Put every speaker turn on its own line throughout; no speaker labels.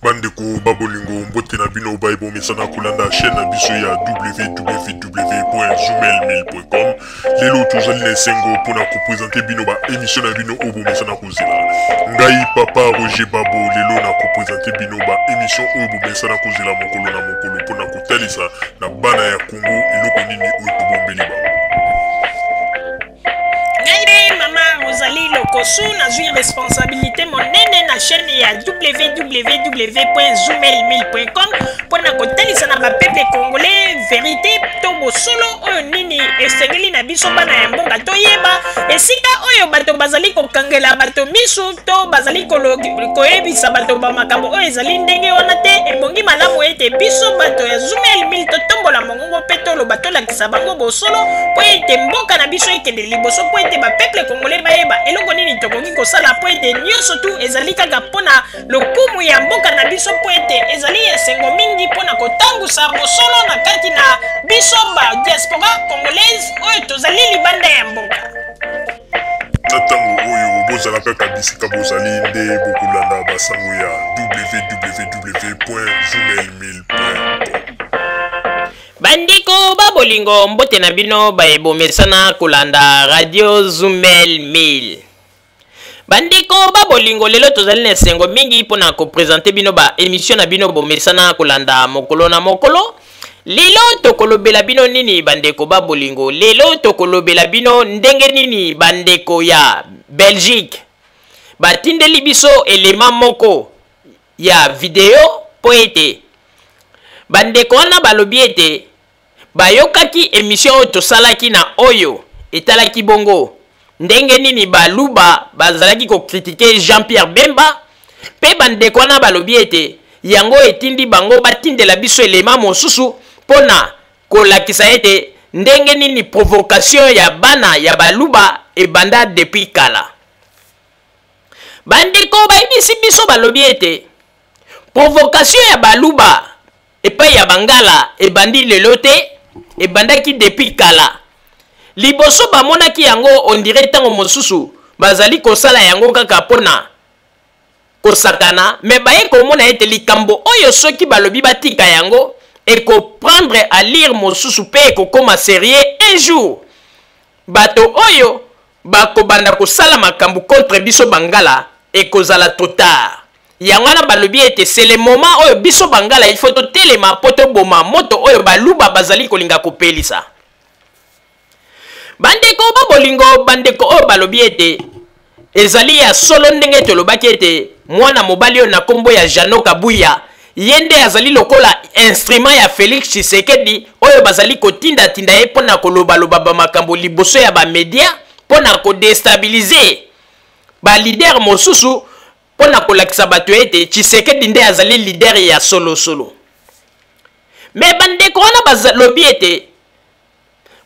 Bandeko babolingo mbote na bino baibo mesana kulanda chaîne na biso ya www.zoomelmail.com. Lelo tozali na sengo pona ko présenter bino ba émission na bino obo mesana kozela. Ngai papa Roger Babo lelo na ko présenter bino ba émission obo mesana kozela mokolo na mokolo pona ko talisa na bana ya Congo eloko nini oyo tobombeli ba.
Rosalie Lokosu na zui responsabilité monene na chaîne ya www.zoomelmail.com pour na kotalisa na peuple congolais vérité to bosolo oyo nini esengeli na biso bana ya mboka toyeba esika oyo bato bazali kokangela bato misu to bazali koyebisa bato ba makambo oyo ezali ndenge wana te ebongi malamu ete biso bato ya Zoomelmail totombola mongongo pe toloba tolakisa bango bosolo po ete mboka na biso ekende liboso po ete ba peuple congolais bayeba eloko nini tokoki kosala po ete nyonso tu ezali kaka mpona lokumu ya mboka na biso po ete ezali esengo mingi mpona kotangusa bosolo na kati na biso ba diaspora congolaise oyo tozali libanda ya mboka.
Na ntango oyo bozalaka kabisika bozali nde bokolanda basango ya www.zoomelmail.com.
Bandiko babolingo mbote na bino baebomesana kolanda radio Zoomelmail. Bandiko babolingo lelo tozali na sengo mingi pona ko présenter bino ba émission na bino bomesana kolanda mokolo na mokolo. Lelo tokolobela bino nini bandeko babolingo. Lelo tokolobela bino ndenge nini bandeko ya Belgique batindeli biso elema moko ya video po ete bandeko wana balobi ete bayokaki émission oyo tosalaki na oyo etalaki bongo ndenge nini baluba bazalaki kokritike Jean-Pierre Bemba pe bandeko wana balobi ete yango etindi bango batindela biso elema mosusu pona kolakisa ete ndenge nini provocation ya bana ya baluba ebanda depuis kala. Bandeko bayebisi biso balobi ete provocation ya baluba epai ya bangala ebandi lelo te ebandaki depuis kala. Liboso bamonaki yango on dirait tango mosusu bazali kosala yango kaka pona kosakana me baye komona ete likambo oyo soki balobi batika yango eko prendre à lire mosusu pe eko koma sérieux un jour bato oyo bakobanda kosala makambo contre biso bangala ekozala trop tard. Yangwana balobi ete c'est le moment oyo biso bangala il faut to telema poto boma moto oyo baluba bazali kolinga kopelisa. Bandeko babolingo bandeko oyo balobi ete ezali ya solo ndenge tolobaki ete mwana mobali oyo na kombo ya Jano Kabuya yende azali lokola instrument ya Félix Tshisekedi oyo bazali kotinda tinda ye pona koloba loba ba makambo liboso ya ba media pona ko déstabiliser ba leader mosusu pona kolakisa bato ete Tshisekedi nde azali leader ya solo solo. Me bandeko wana bazalobi ete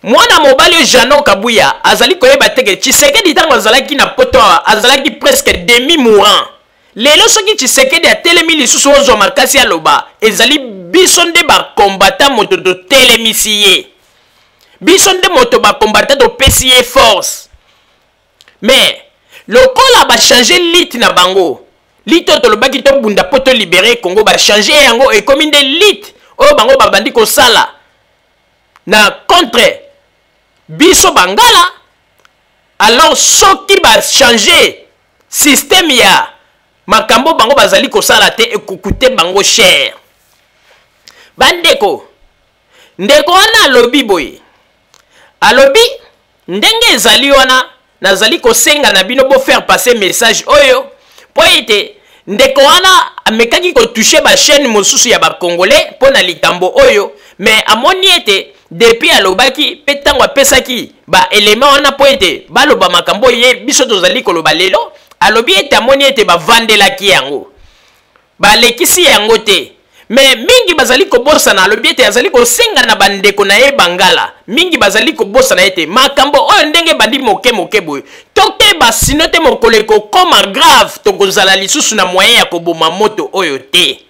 mwana mobali Jano Kabuya azali koyeba teke Tshisekedi tango azalaki na poto azalaki presque demi mourant. Lelo soki Tshisekedi atelemi lisusu ozwa makasi aloba ezali biso nde ba combattant moto to telemisi ye. Biso nde moto ba combattant to pesi ye force. Mais lokola ba changer lit na bango lito tolobaki to bunda poto libérer Congo ba changer yango e comme nde lit oyo bango babandi kosala na contre biso bangala alors soki ba changer système ya makambo bango bazali kosala te ekukute bango cher. Bandeko ndeko wana alobi boye alobi ndenge ezali wana nazali kosenga na bino bo faire passer message oyo po ete ndeko wana amekaki ko toucher ba chaîne mosusu ya ba congolais pona likambo oyo mais amoni ete depuis alobaki pe tango apesaki ba élément wana po ete baloba makambo ye biso tozali koloba lelo alobi ete amoni ete bavandelaki yango balekisi yango te mais mingi bazali kobosana alobi ete azali kosenga na bandeko na ye bangala mingi bazali kobosana ete makambo oyo ndenge bandi moke moke boye tokeba sino te mokolo ekokoma grave tokozala lisusu na moyen ya koboma moto oyo te.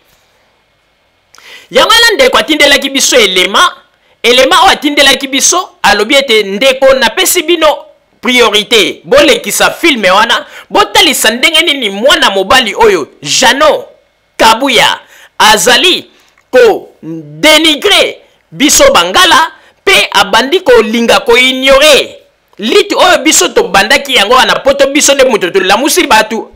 Yango wana ndeko atindelaki biso elema oyo atindelaki biso alobi ete ndeko napesi bino priorité bolekisa filme wana botalisa ndenge nini mwana mobali oyo Jano Kabuya azali ko dénigrer biso bangala pe abandi ko linga ko ignorer lit oyo biso to bandaki yango wana poto biso nde moto to lamusi batu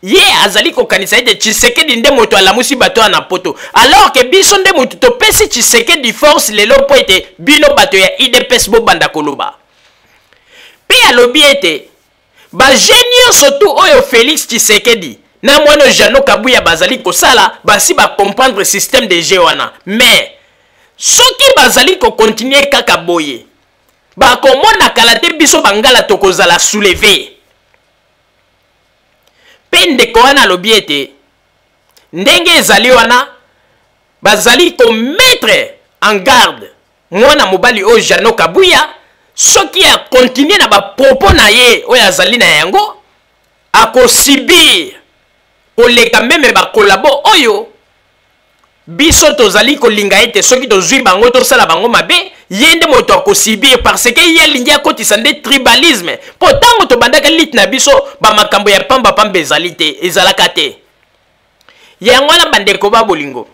ye azali ko kanisa ete Tshisekedi nde moto alamusi bato na poto alors que biso nde moto to pesi Tshisekedi force lelo po ete bino bato ya IDPS bo banda koloba pe alobi ete ba génie surtout oyo Félix Tshisekedi na mwana Jano Kabuya bazali kosala basi ba comprendre système de jeu wana mais soki bazali ko continuer kaka boye ba komona kala te biso bangala to kozala soulever pende ko wana lobi ete ndenge ezali wana bazali ko mettre en garde mwana mobali o Jano Kabuya soki a continuer na ba propos na ye oyo azali na yango akosibir koleka meme ba kolabo oyo biso tozali kolinga ete soki tozwi bango tosala bango mabe yende moto akosibir parce que ye lingi akotisa nde tribalisme po ntango tobandaka lit na biso bamakambo ya pamba pamba ezali te ezalaka te yango wana bandeko ba bolingo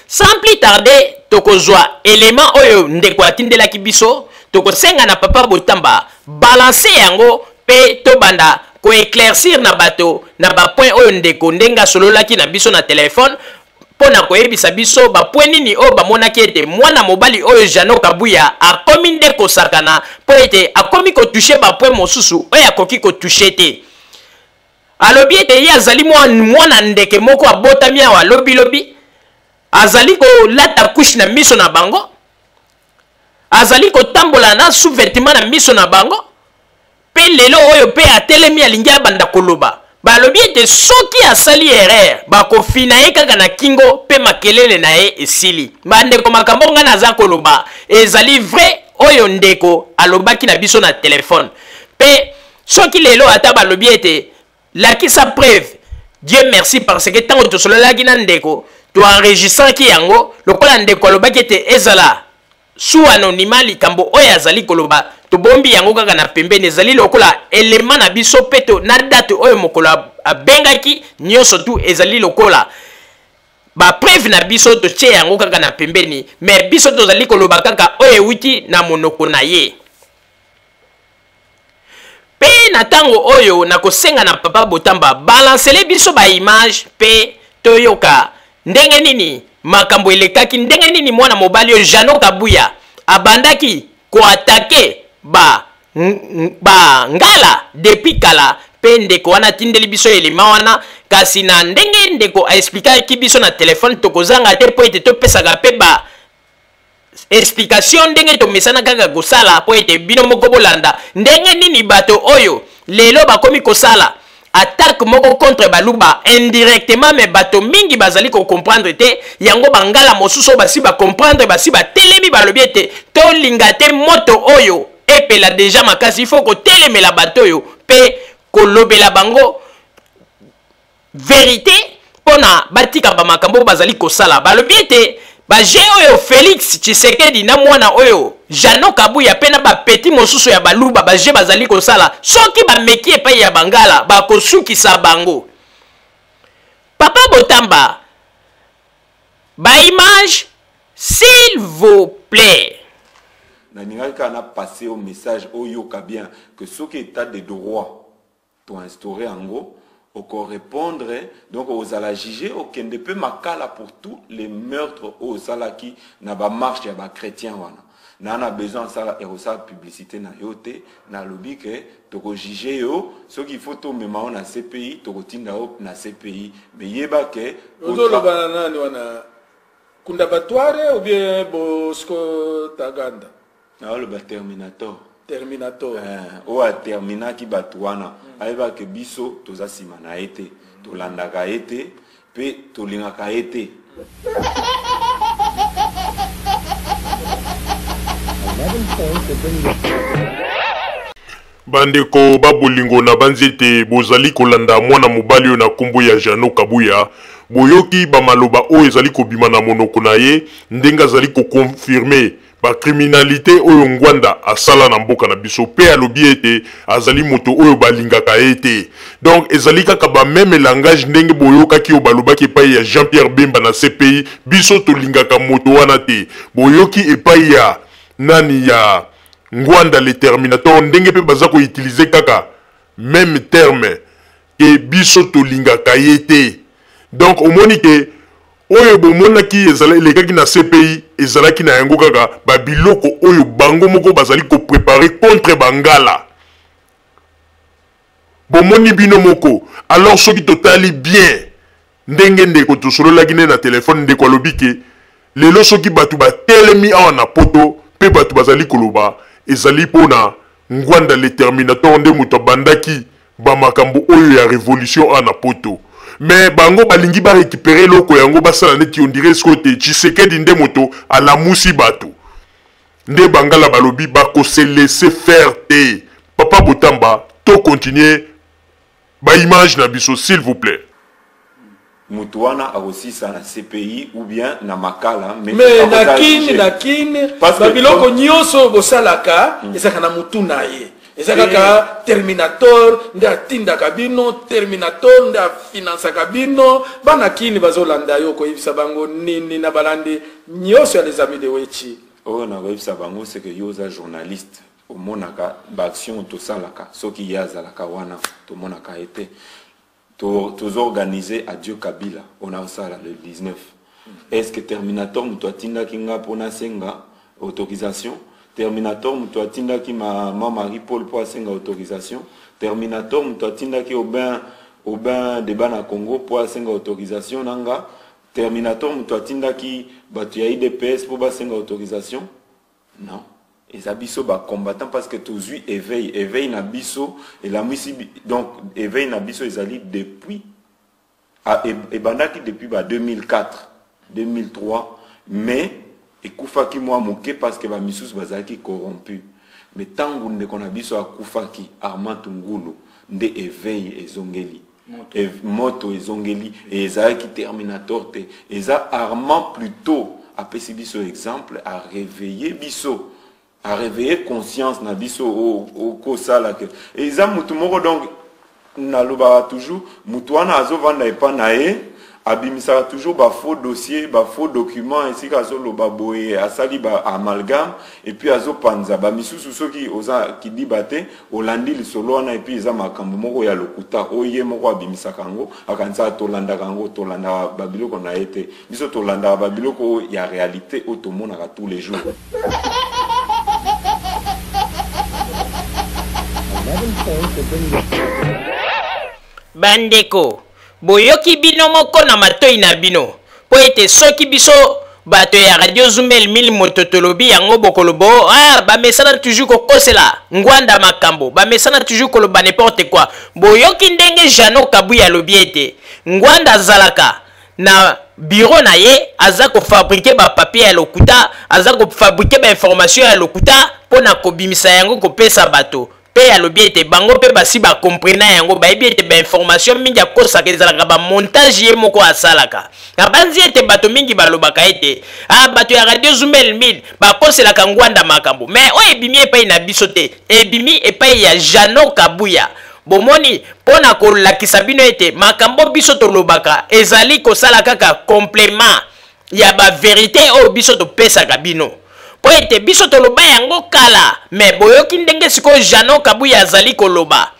sans plus tarder tokozwa élément oyo ndeko atindelaki biso tokosenga na papa Botamba balancer yango pe tobanda ko éclaircir na bato na ba point oyo ndeko ndenga sololaki na biso na téléphone pona ko yebisa biso ba point nini oyo bamonaki ete mwana mobali oyo Jano Kabuya akomi nde kosakana po ete akomi ko toucher ba point mosusu oyo akoki ko toucher te alobi ete ye azali mwana ndeke moko abotami awa lobi azali ko lata couche na miso na bango azali ko tambola na sous-vêtement na miso na bango pe lelo oyo pe atelemi alingi abanda koloba balobi ete soki asali erreur bakofina ye kaka na kingo pe makelele na ye esili bandeko makambo nga naza koloba ezali vrai oyo ndeko alobaki na biso na telefone pe soki lelo ata balobi ete lakisa preuve Dieu merci parce que tango tosololaki na ndeko to enregistraki yango lokola ndeko alobaki ete ezala sous anonymat likambo oyo azali koloba tobombi yango kaka na pembeni ezali lokola élément na biso peto na date oyo mokolo abengaki nyonso tu ezali lokola ba preuve na biso totie yango kaka na pembeni mais biso tozali koloba kaka oyo ewuti na monoko na ye pe na tango oyo nakosenga na papa Botamba balancele biso ba image pe toyoka ndenge nini makambo elekaki ndenge nini mwana mobali oyo Jano Kabuya abandaki ko attaquer ba ngala depuis kala pe ndeko wana tindeli biso elema wana kasi na ndenge ndeko expliquaki biso na telefone tokozanga te po ete topesaka pe ba explication ndenge tomesana kaka kosala po ete bino moko bolanda ndenge nini bato oyo lelo bakomi kosala attaque moko contre baluba indirectement mais bato mingi bazali ko comprendre te yango bangala mosusu basi ba comprendre basi ba telemi balobi ete to linga te moto oyo epela déjà makasi il faut ko telemela bato oyo pe ko lobela bango vérité pona batika ba makambo bazali kosala balobi ete ba je oyo Félix Tshisekedi na mwana oyo Jano Kabuya pena ba petit mosusu ya baluba ba je bazali kosala soki ba meki epai ya bangala ba kosukisa bango papa Botamba ba image s'il vous plaît
Naningaka na passé au message oyoka bien que ce qui est état de droit to instaurer en gros au répondre donc aux ala juger aucun ne peut makala pour tous les meurtres aux ala qui n'a pas marche ya ba chrétien wana na a besoin ça et ça publicité na yote na lobby que to juger yo ce qu'il faut to même na CPI to tinda na CPI mais yeba que
ozolo banana ni wana kunda batware ou bien Bosco Taganda
na le Terminator
o
a termina ki batwana aiba ke biso tozasima na ete tolandaka ete pe tolingaka ete
bandeko babolingo na banzete bozali kolanda mwana mobali oyo na nkombo ya Jano Kabuya boyoki bamaloba oyo ezali kobima na monoko na ye ndenge azali kokonfirme ba criminalité oyo ngwanda asala na mboka na biso pe alobi ete azali moto oyo balingaka ete. Donc ezali kaka ba même langage ndenge boyokaki o balobaki epai ya Jean-Pierre Bemba na CPI biso tolingaka moto wana te. Boyoki epai ya nani ya ngwanda le terminator ndenge pe baza ko utiliser kaka même terme ke biso tolingaka ete. Donc omoni ke oyo bomonaki elekaki na CPI ezalaki na yango kaka babiloko oyo bango moko bazali ko préparer contre bangala. Bomoni bino moko alors soki totali bien ndenge ndeko tosololaki na téléphone ndeko alobi ke lelo soki batu batelemi awa na poto pe batu bazali koloba ezali pona ngwanda le terminator nde moto bandaki ba makambo oyo ya révolution awa na poto. Mais bango balingi ba récupérer loko yango basala neti on dirait skote Tshisekedi nde moto ala musi batu nde bangala balobi ba ko se laisser faire te. Papa Botamba to continuer ba image na biso s'il vous plaît.
Mutuana a aussi ça na CPI ou bien na makala
mais na kine babiloko nyoso bosalaka ezaka na mutu na ye. Ezaka terminator nda tinda kabino terminator nda finance kabino bana kini bazolanda yo ko yibisa bango nini na balandi nyoso ya les amis de Wechi.
Oh na yibisa bango c'est que yo za journaliste au monaka ba action to salaka soki yazalaka wana to monaka été to organiser à Dieu Kabila on a ça le 19. Est-ce que terminator muto tinda kinga pona senga autorisation? Terminator muto atinda ki ma Marie Paul pour asenga autorisation. Terminator muto atinda ki au bain de bana Congo pour asenga autorisation nanga. Terminator muto atinda ki batu ya IDPS pour asenga autorisation. Non. Et ça biso ba combattant parce que tous éveil na biso et la misi donc éveil na biso ezali depuis et bandaki depuis 2004 2003 mais et Koufaki moi moqué parce que ba misus bazaki corrompu mais tangu nde kona biso a Koufaki Armand Ngulu nde éveil ezongeli moto ezongeli et ezaki terminator te eza Armand plutôt a pesi biso exemple a réveiller biso a réveiller conscience na biso au kosala que et eza mutu moko donc na loba toujours mutu wana azovanda epa na ye abimisa toujours ba faux dossier ba faux document ainsi qu'azo loba boye asali ba amalgame et puis azo panza ba misusu soki oza ki dibate olandi lisolo wana et puis eza makambo moko ya lokuta oye moko abimisa kango akanza tolanda kango tolanda babiloko na ete biso tolanda babiloko ya réalité otomona ka tous les jours.
Bandeko boyoki bino moko na matoi na bino po ete soki biso bato ya radio Zumel mili mototolobi yango bokolobo bamesana toujours kokosela ngwanda makambo bamesana toujours koloba n'importe quoi boyoki ndenge Jano Kabuya alobi ete ngwanda zalaka na bureau na ye aza ko fabriquer ba papier ya lokuta aza ko fabriquer ba information ya lokuta pona kobimisa yango kopesa bato pe alobi ete bango pe basi ba comprendre yango ba ebi ete ba information mingi akosa kezalaka ba montage ye moko asalaka na banzi ete bato mingi balobaka ete bato ya radio Zumel mil ba kosela ngwanda makambo mais o ebimi epai na biso te ebimi epai ya Jano Kabuya bomoni pona kolakisa bino ete makambo biso tolobaka ezali kosala kaka complément ya ba vérité o biso topesaka bino po ete biso toloba yango kala mais boyoki ndenge siko Jano Kabuya azali koloba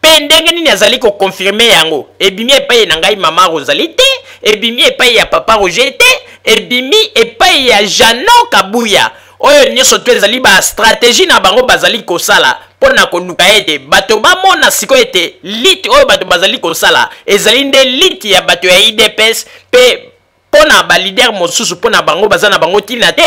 pe ndenge nini azali ko confirmer yango ebimi epai na ngai mama Rosalie te ebimi epai ya papa Roger te ebimi epai ya Jano Kabuya oyo nyonso to ezali ba stratégie na bango bazali kosala pona koluka ete bato bamona siko ete lit oyo bato bazali kosala ezali nde lit ya bato ya IDPS pe pona ba leader mosusu pona bango bazana bango tina te.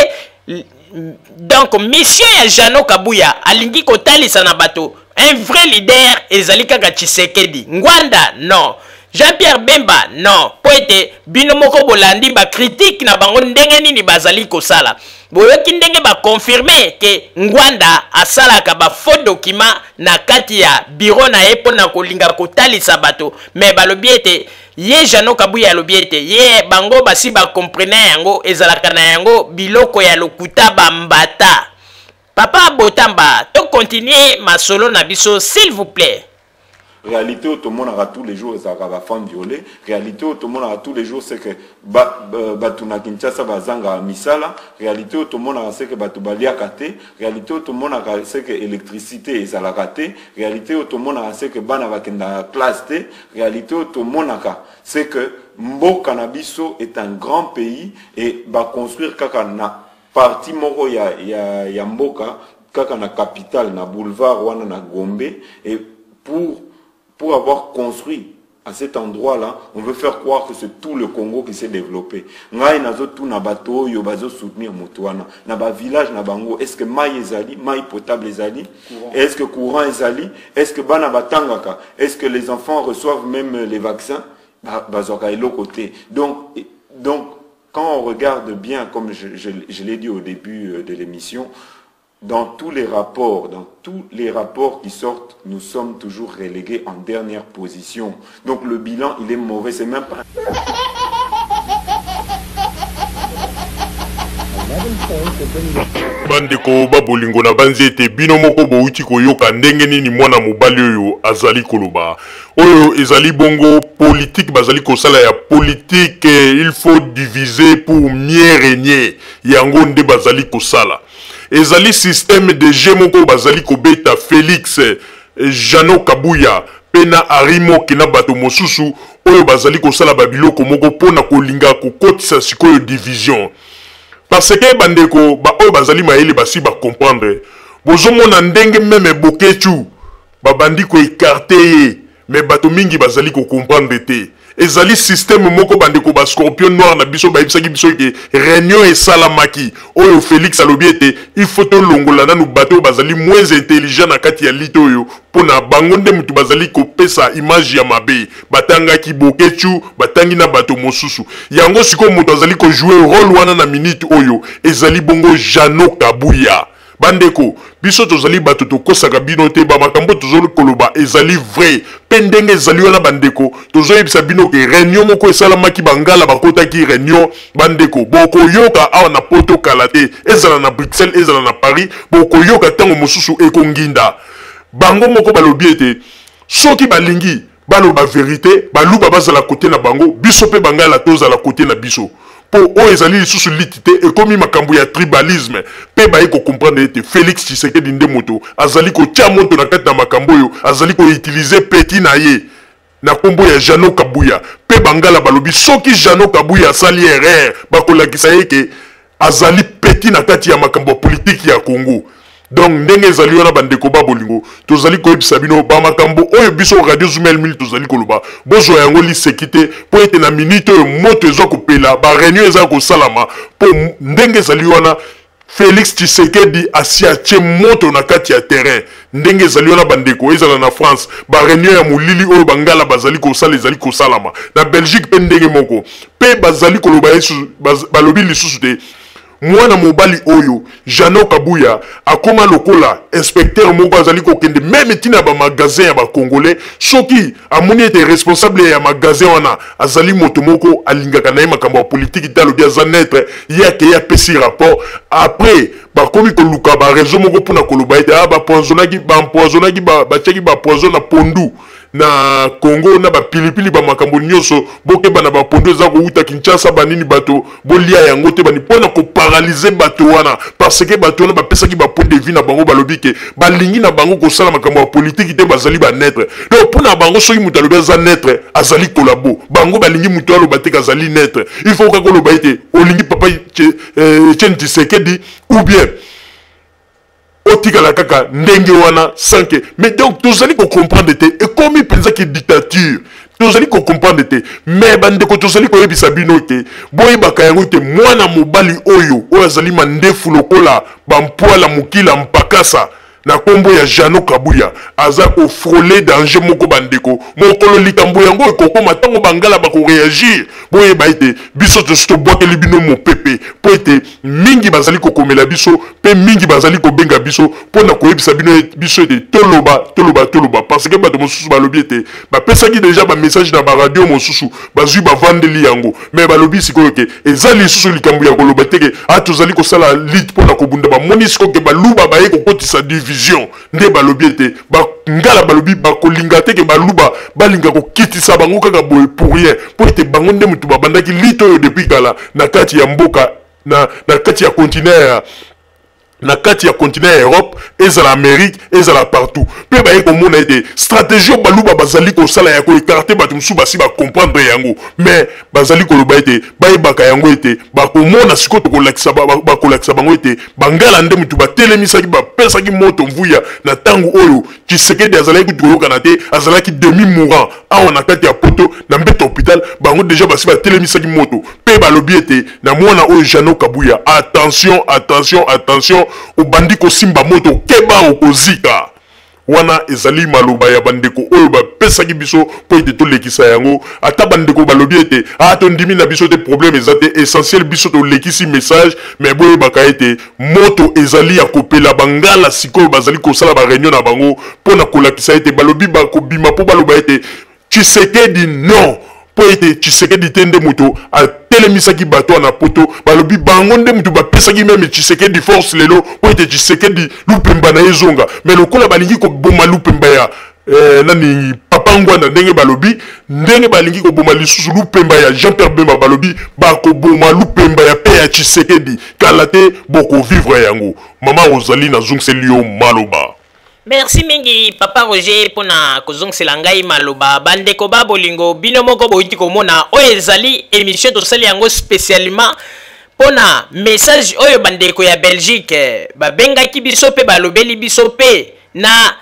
Donc mission ya Jano Kabuya alingi kotalisa na bato un vrai leader ezali kaka Tshisekedi ngwanda non Jean-Pierre Bemba non po ete bino moko bolandi ba critique na bango ndenge nini bazali kosala boyoki ndenge bakonfirme ke Ngwanda asalaka ba faux document na kati ya bureau na ye mpona kolinga kotalisa bato me balobi ete ye Jano Kabuya alobi ete ye bango basi bakomprene yango ezalaka na yango biloko ya lokuta bambata. Papa Botamba, to continuer ma solo na biso s'il vous plaît.
Réalité, tout le monde aura tous les jours, ça va femme violée. Réalité, tout le monde aura tous les jours, c'est que Batuna Kinshasa bazanga misala. Réalité, tout le monde aura c'est que Batubalia kate. Réalité, tout le monde aura c'est que électricité est à la kate. Réalité, tout le monde aura c'est que Bana Bakenda classe T. Réalité, tout le monde aura c'est que Mboka Nabiso est un grand pays et va construire kakana parti moko ya Mboka kakana capitale na boulevard wana na Gombe et pour avoir construit à cet endroit-là, on veut faire croire que c'est tout le Congo qui s'est développé. Ngai nazo tout na bateau yo bazo soutenir Moutouana. Na ba village na bango, est-ce que maï ezali, maï potable ezali? Est-ce que courant ezali? Est-ce que bana batangaka? Est-ce que les enfants reçoivent même les vaccins? Bazoka est l'autre côté. Donc quand on regarde bien, comme je l'ai dit au début de l'émission, dans tous les rapports qui sortent, nous sommes toujours relégués en dernière position. Donc le bilan, il est mauvais, c'est même pas...
Bandeko babolingo na banzete bino moko bouti koyoka ndenge nini mwana mobali oyo azali koloba oyo ezali bongo politique bazali kosala ya politique il faut diviser pour mieux régner yango nde bazali kosala ezali système de jeu moko bazali kobeta Félix Jano Kabuya pena arimo kina bato mosusu oyo bazali kosala babiloko moko pona kolinga kokotisa sikoyo division. Parce que bandeko ba oyo bazali maele basi ba comprendre bozomona ndenge meme bokechu ba bandiko écarté mais bato mingi bazali ko comprendre te ezali système moko bandeko ba scorpion noir na biso ba ibisaki biso ke réunion et salamaki oyo Félix alobiete il faut to longola nanu bato bazali moins intelligent na kati ya lito oyo pona bango nde mutu bazali ko pesa image ya mabe batanga ki bokechu batangi na bato mosusu yango siko mutu azali ko jouer rôle wana na minute oyo ezali bongo Jano Kabuya. Bandeko, biso tozali bato tokosaka bino te ba makambo tozoli koloba ezali vrai pendenge ezali wana bandeko tozoyi bisa bino ke réunion moko esalamaki bangala bakotaki réunion bandeko boko yoka awa na poto kalate ezala na Bruxelles ezala na Paris boko yoka tango mosusu ekonginda bango moko balobi ete soki balingi baloba vérité baluba bazala côté na bango biso pe bangala tozala côté na biso po o ezali lisusu litite ekomi makambo ya tribalisme pe baye ko comprendre ete Félix Tshisekedi nde moto azali ko tia moto na kati na makambo yo azali ko utiliser petit na ye na kombo ya Jano Kabuya pe bangala balobi soki Jano Kabuya asali erreur bakolakisa ye ke azali petit na kati ya makambo politique ya Congo. Donc ndenge ezali wana bandeko babolingo tozali koyebisa bino ba makambo oyo biso radio Zumel Mil tozali koloba bozo yango lisekite po ete na minute oyo moto ezo kopela ba réunion eza ko salama po ndenge ezali wana Félix Tshisekedi asiache moto na kati ya terrain ndenge ezali wana bandeko ezala na France ba réunion ya mulili oyo bangala bazali ko sala ezali ko salama na Belgique pe ndenge moko pe bazali koloba yesu balobi lisusu te mwana mobali oyo Jano Kabuya akoma lokola inspecteur moko azali kokende même tina ba magasin ya ba congolais soki amoni ete responsable ya magasin wana azali moto moko alingaka na makambo ya politique talo bia zanetre yake ya pesi rapport après bakomi ko luka ba raison moko pona koloba ete ba poisonaki ba cheki ba poison na pondu na Congo na ba pilipili ba makambo nyonso bokeba na ba pondo za ko uta Kinshasa banini bato bolia yango te bani pona ko paralyser bato wana parce que bato wana ba pesaki ba point de vue na bango balobi ke balingi na bango ko sala makambo ya politique te bazali ba netre donc pona bango soki mutu alobi za netre azali kolabo bango balingi mutu aloba te azali netre il faut ka koloba ete olingi papa Etienne Tshisekedi ou bien otika la kaka ndenge wana sanke mais donc tozali ko comprendre te et comme il pense que dictature tozali ko comprendre te mais bandeko tozali ko yebisa bino te boye bakayango te mwana mobali oyo azali mandefu lokola bampoala mukila mpakasa na kombo ya Jano Kabuya aza ko frôler danger moko bandeko mokolo likambo yango ekoko matango bangala ba ko réagir boye ba ite biso to sto boite libino mo pepe po ite mingi bazali ko komela biso pe mingi bazali ko benga biso pona ko yebisa bino biso ete toloba parce que bato mosusu balobi ete ba pesaki déjà ba message na ba radio mosusu bazui ba vandeli yango mais balobi sikoyo ke ezali susu likambo ya koloba teke atozali ko sala lit pona ko bunda ba monisiko ke baluba ba ye ko kotisa vision nde balobi ete ngala balobi bakolinga te ke baluba balinga kokitisa bango kaka boye pour rien po ete bango nde mutu babandaki lito oyo depuis kala na kati ya mboka na kati ya continent na kati ya continent Europe ezala Amérique ezala partout pe baye komona ete stratégie baluba bazali ko sala ya ko écarter bato musu basi ba comprendre yango mais bazali ko loba ete baye baka yango ete ba komona siko to kolakisa ba kolakisa bango ete bangala nde mutu batelemisaki ba pesaki moto mvuya na tangu oyo Tshisekedi azalaki kutukoyoka na te azalaki demi mourant awa na kati ya poto na mbeto hôpital bango déjà basi batelemisaki moto pe balobi ete na mwana oyo Jano Kabuya attention o bandiko simba moto keba okozika wana ezali maloba ya bandeko oyo bapesaki biso po ete tolekisa yango ata bandeko balobi ete tondimi na biso te problème ezate essentiel biso tolekisi message mais boye baka ete moto ezali ya kopela bangala sikoyo bazali kosala ba réunion na bango pona kolakisa ete balobi bakobima po baloba ete Tshisekedi non po ete Tshisekedi tende moto atelemisaki bato na poto balobi bango nde moto bapesaki meme Tshisekedi force lelo po ete Tshisekedi lupemba na ezonga mais lokola balingi koboma lupemba ya nani papa ngwana ndenge balobi ndenge balingi koboma lisusu lupemba ya Jean-Pierre Bemba balobi bakoboma lupemba ya pe ya Tshisekedi kala te boko vivre yango mama Rosalie na zungseli yo maloba.
Merci mingi papa Roger pona kozongisela ngai maloba bandeko ba bolingo bino moko boyiti komona oyo ezali émission tosali yango spécialement pona message oyo bandeko ya Belgique babengaki biso pe balobeli biso pe na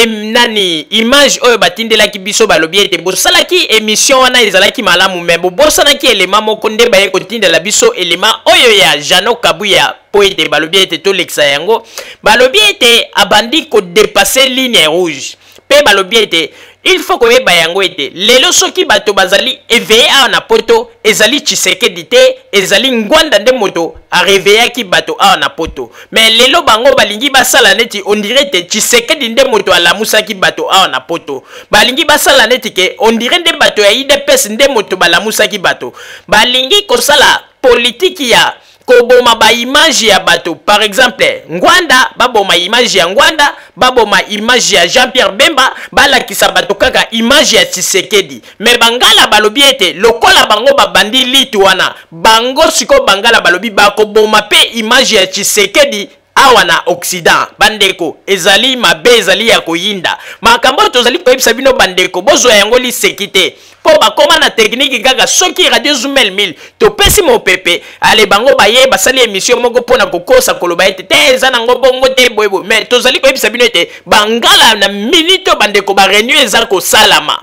nani image oyo batindelaki biso balobi ete bosalaki émission wana ezalaki malamu me bobosanaki elema moko nde baye kotindela biso elema oyo ya Jano Kabuya po ete balobi ete tolekisa yango balobi ete abandi kodepasser ligne rouge pe balobi ete il faut koyeba yango ete lelo soki bato bazali éveillé awa na poto ezali Tshisekedi te ezali ngwanda nde moto aréveillaki bato awa na poto mais lelo bango balingi basala neti on dirait te Tshisekedi nde moto alamusaki bato awa na poto balingi basala neti ke on dirait nde bato ya IDPS nde moto balamusaki bato balingi kosala politiki ya koboma ba image ya bato par exemple ngwanda baboma image ya ngwanda baboma image ya Jean-Pierre Bemba balakisa bato kaka image ya Tshisekedi mais bangala balobi ete lokola bango babandi litu wana bango siko bangala balobi bakoboma pe image ya Tshisekedi awa na Occident bandeko ezali mabe ezali ya koyinda makambo tozali koyebisa bino bandeko bozwa yango lisekite po bakoma na technique kaka soki radio Zumel 1000 to pesi mo pepe ale bango baye basali émission moko pona kokosa koloba ete te eza nango bongo te boyebo mais tozali koyebisa bino ete bangala na minute bandeko ba réunion eza ko salama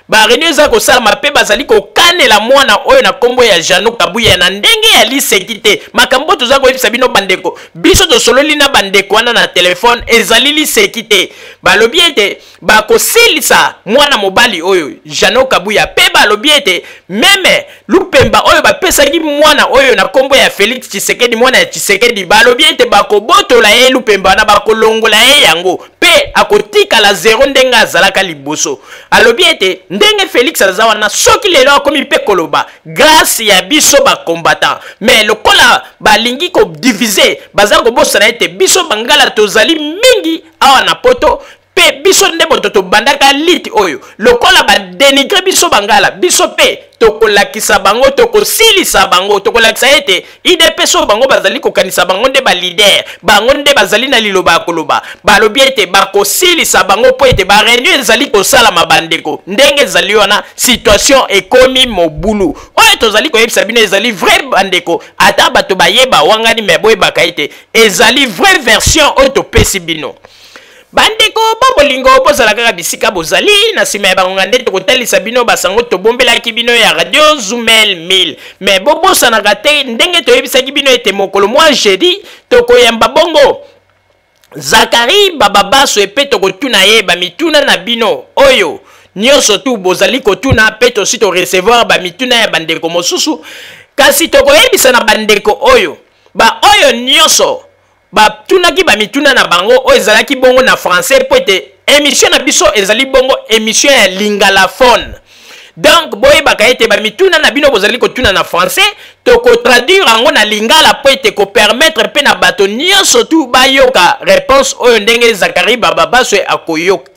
ba réunion eza ko salama pe bazali ko kanela mwana oyo na kombo ya Jano Kabuya na ndenge ya lisekite makambo tozali koyebisa bino bandeko biso to sololi na bandeko wana na telefone ezali lisekite balobi ete bakosilisa mwana mobali oyo Jano Kabuya pe balobi ete meme lupemba oyo bapesaki mwana oyo na kombo ya Félix Tshisekedi mwana ya Tshisekedi balobi ete bakobotola ye lupemba na bakolongola ye yango pe akotika la zero ndenga azalaka liboso alobi ete ndenge Félix azawa na soki lelo akomi pe koloba grâce ya biso ba combattant mais lokola balingi ko diviser baza ko bosana ete biso bangala tozali mingi awa na poto pe biso nde moto tobandaka liti oyo lokola ba dénigrer biso bangala biso pe tokolakisa bango tokosilisa bango tokolakisa ete IDPS bango bazali kokanisa bango nde ba leader bango nde bazali na liloba koloba balobi ete bakosilisa bango po ete ba réunion ezali kosala mabandeko ndenge ezali wana situation ekomi mobulu oyo tozali koyebisa bino ezali vrai bandeko ata bato bayeba wangani me boyebaka ete ezali vrai version oyo topesi bino bandeko bolingo bozala kaka bisika bozali na sima ya bangonga nde tokotalisa bino basango tobombelaki bino ya radio Zumel 1000 mais bobosanaka te ndenge toyebisaki bino ete mokolo mwa jeudi tokoyamba bongo Zakari bababaso epe tokotuna ye bamituna na bino oyo nyonso tu bozali kotuna pe tosi to recevoir bamituna ya bandeko mosusu kasi tokoyebisa na bandeko oyo ba oyo nyonso batunaki bamituna na bango oyo ezalaki bongo na français po ete émission na biso ezali bongo émission ya lingalaphone. Donc boyebaka ete bamituna na bino bozali kotuna na français tokotraduire yango na lingala po ete kopermettre pe na bato nyonso tu bayoka réponse oyo ndenge Zakari bababaso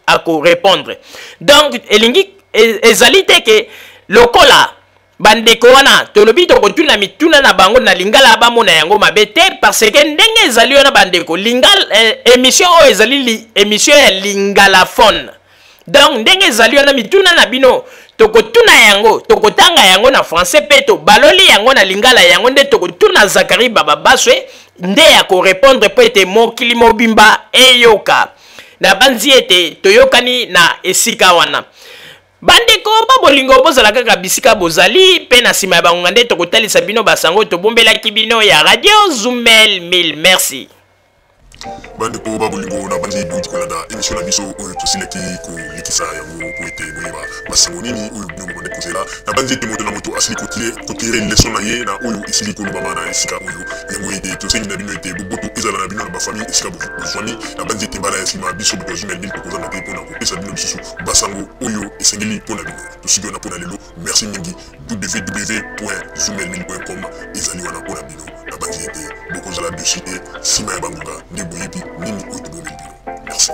akorépondre. Donc elingi ezali te ke lokola bandeko wana tolobi tokotuna mituna na bango na lingala bamona yango mabe te parce que ndenge ezali wana bandeko lingala émission oyo ezali émission ya lingalaphone. Donc ndenge ezali wana mituna na bino tokotuna yango tokotanga yango na français peto baloli yango na lingala yango nde tokotuna Zakari bababaswe nde ya ko répondre po ete mokili mobimba eyoka na banzi ete toyokani na esika wana. Bandeko babolingo bozala kaka bisika bozali pe na sima ya bango nde tokotalisa bino basango tobombelaki bino ya Radio Zumel 1000. Merci.
Bandeko babolingo na bandi duti kolanda émission na biso oyo tosileki kolikisa yango po ete boyeba basango nini oyo bino bonde kozela na bandi ete moto na moto asili kotire leson na ye na oyo esili kolobama na esika oyo yango ete tosengi na bino ete boboto ezala na bino na bafamille esika bozwani na bandi ete mbala ya nsima biso boto Zumel 1000 tokozanga te mpona kopesa bino lisusu basango oyo esengeli mpona bino tosiki wana mpona lelo. Merci mingi. www.zumel1000.com ezali wana mpona bino na bandi ete bokozala dessus te nsima ya bangonga nde boyebi nini oyo tobomeli bino. Merci.